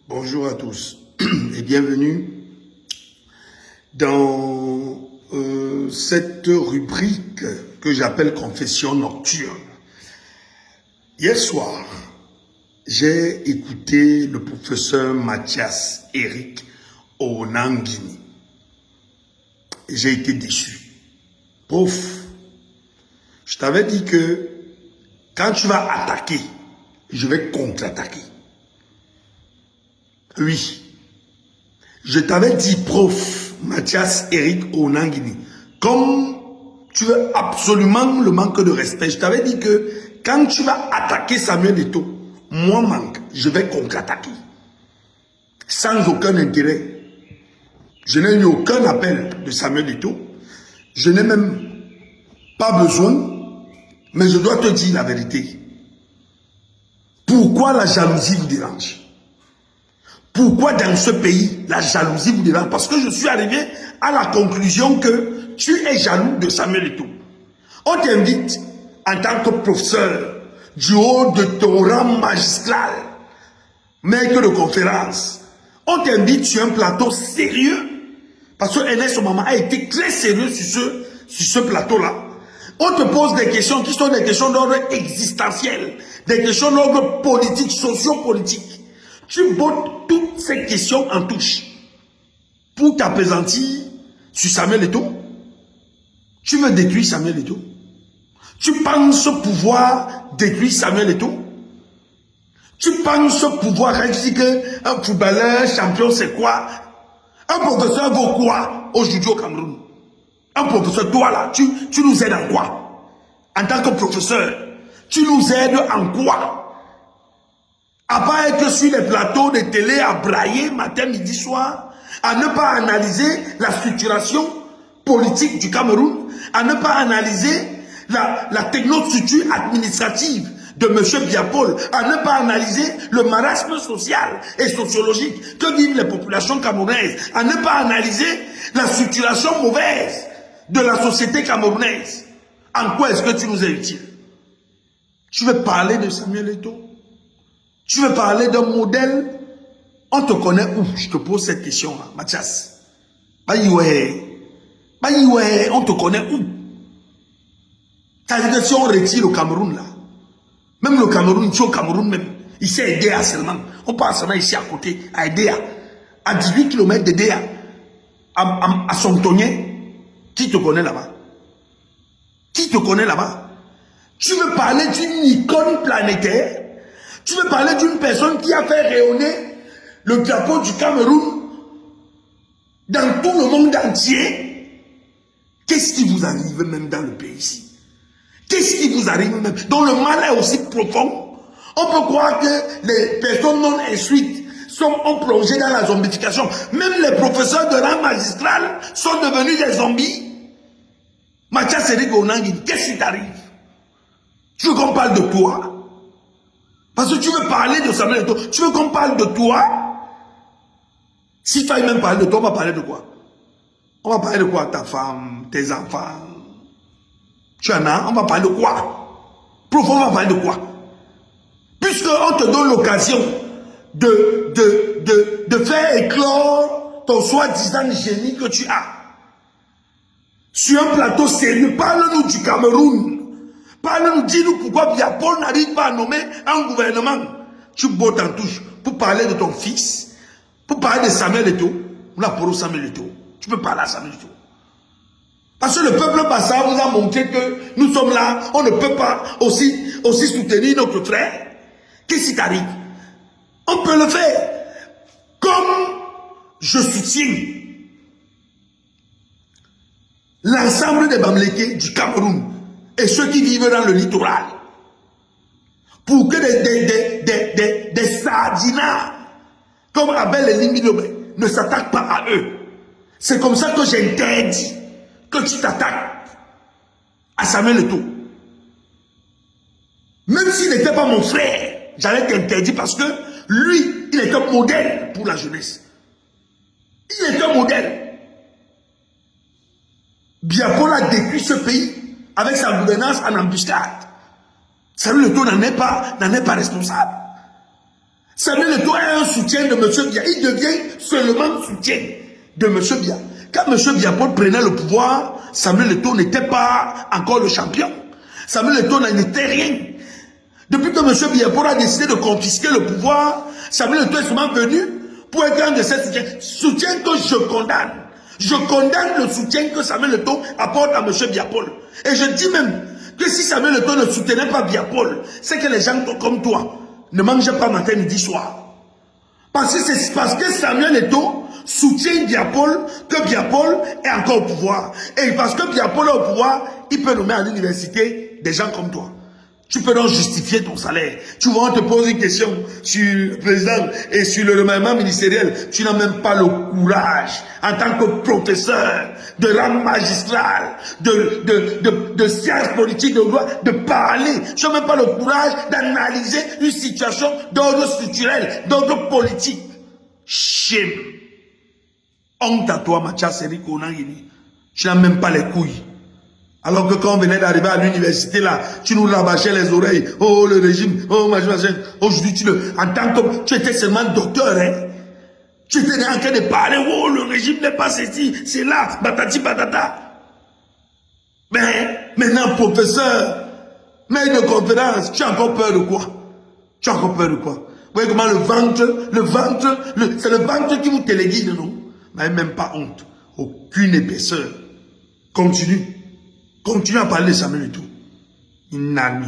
Bonjour à tous et bienvenue dans cette rubrique que j'appelle Confession nocturne. Hier soir, j'ai écouté le professeur Mathias Eric Onangini et j'ai été déçu. Prof, je t'avais dit que quand tu vas attaquer, je vais contre-attaquer. Oui, je t'avais dit, prof Mathias Eric Onangini, comme tu veux absolument le manque de respect, je t'avais dit que quand tu vas attaquer Samuel Eto'o, moi manque, je vais contre-attaquer. Sans aucun intérêt. Je n'ai eu aucun appel de Samuel Eto'o. Je n'ai même pas besoin, mais je dois te dire la vérité. Pourquoi la jalousie vous dérange? Pourquoi dans ce pays, la jalousie vous dérange? Parce que je suis arrivé à la conclusion que tu es jaloux de Samuel Eto'o. On t'invite en tant que professeur du haut de ton rang magistral, maître de conférence. On t'invite sur un plateau sérieux. Parce que Ernest Omama a été très sérieux sur ce plateau-là. On te pose des questions qui sont des questions d'ordre existentiel, des questions d'ordre politique, socio-politique. Tu bottes toutes ces questions en touche pour t'apaisantir sur Samuel Eto'o. Tu veux détruire Samuel Eto'o? Tu penses pouvoir détruire Samuel Eto'o? Tu penses pouvoir dire qu'un footballeur champion c'est quoi? Un professeur vaut quoi aujourd'hui au Cameroun? Un professeur, toi là, tu nous aides en quoi? En tant que professeur, tu nous aides en quoi? À part être sur les plateaux de télé à brailler matin, midi, soir, à ne pas analyser la structuration politique du Cameroun, à ne pas analyser la technostructure administrative de M. Biapol, à ne pas analyser le marasme social et sociologique que vivent les populations camerounaises, à ne pas analyser la structuration mauvaise de la société camerounaise. En quoi est-ce que tu nous es utile? Tu veux parler de Samuel Eto'o? Tu veux parler d'un modèle? On te connaît où? Je te pose cette question-là, Mathias. Bayiwe, on te connaît où? C'est-à-dire que si on retire le Cameroun là, même le Cameroun, tu es au Cameroun même, ici à Edea seulement, on passe seulement ici à côté, à Edea, à 18 km d'Edea, à Sontonien, qui te connaît là-bas? Qui te connaît là-bas? Tu veux parler d'une icône planétaire? Tu veux parler d'une personne qui a fait rayonner le drapeau du Cameroun dans tout le monde entier? Qu'est-ce qui vous arrive même dans le pays ici? Qu'est-ce qui vous arrive même? Dont le mal est aussi profond. On peut croire que les personnes non instruites ont plongé dans la zombification. Même les professeurs de rang magistral sont devenus des zombies. Mathias Eric Onangini, qu'est-ce qui t'arrive? Tu veux qu'on parle de toi? Parce que tu veux parler de Samuel Eto'o, tu veux qu'on parle de toi? S'il faille même parler de toi, on va parler de quoi? On va parler de quoi? Ta femme, tes enfants? Tu en as? On va parler de quoi? Prof, on va parler de quoi? Puisqu'on te donne l'occasion de faire éclore ton soi-disant génie que tu as. Sur un plateau sérieux, parle-nous du Cameroun. Parle-nous, dis-nous pourquoi Biapol n'arrive pas à nommer un gouvernement. Tu bottes en touche pour parler de ton fils, pour parler de Samuel Eto'o. On a pour Samuel Eto'o. Tu peux parler à Samuel Eto'o. Parce que le peuple passant vous a montré que nous sommes là, on ne peut pas aussi soutenir notre frère. Qu'est-ce qui t'arrive? On peut le faire. Comme je soutiens l'ensemble des Bamlékés du Cameroun et ceux qui vivent dans le littoral, pour que des sardinats comme Abel et Limbilobe ne s'attaquent pas à eux. C'est comme ça que j'interdis que tu t'attaques à Samuel Eto'o. Même s'il n'était pas mon frère, j'allais t'interdire parce que lui, il est un modèle pour la jeunesse. Il est un modèle. Biapol a détruit ce pays avec sa gouvernance en embuscade. Samuel Eto'o n'en est pas responsable. Samuel Eto'o est un soutien de M. Biya. Il devient seulement soutien de M. Biya. Quand M. Biya-Paul prenait le pouvoir, Samuel Eto'o n'était pas encore le champion. Samuel Eto'o n'était rien. Depuis que M. Biya-Paul a décidé de confisquer le pouvoir, Samuel Eto'o est seulement venu pour être un de ses soutiens. Soutien que je condamne. Je condamne le soutien que Samuel Eto'o apporte à M. Biya-Paul. Et je dis même que si Samuel Eto'o ne soutenait pas Biya-Paul, c'est que les gens comme toi ne mangeaient pas matin, midi, soir. Parce que c'est parce que Samuel Eto'o soutient Biya-Paul que Biya-Paul est encore au pouvoir. Et parce que Biya-Paul est au pouvoir, il peut nommer à l'université des gens comme toi. Tu peux donc justifier ton salaire. Tu vois, on te pose une question sur le président et sur le remaniement ministériel. Tu n'as même pas le courage, en tant que professeur de rang magistral, de sciences politiques, de droit, de parler. Tu n'as même pas le courage d'analyser une situation d'ordre structurel, d'ordre politique. Shame. Honte à toi, Mathias Eric Onangini. Tu n'as même pas les couilles. Alors que quand on venait d'arriver à l'université là, tu nous rabâchais les oreilles. Oh, le régime, oh, machin. Aujourd'hui, en tant que, tu étais seulement docteur, hein. Tu étais en train de parler, oh, le régime n'est pas ceci, c'est là, batati patata. Mais, maintenant, professeur, maître de conférence, tu as encore peur de quoi? Tu as encore peur de quoi? Vous voyez comment le ventre, c'est le ventre qui vous téléguide, non? Vous n'avez même pas honte. Aucune épaisseur. Continue à parler de Samuel Eto'o. Une amie.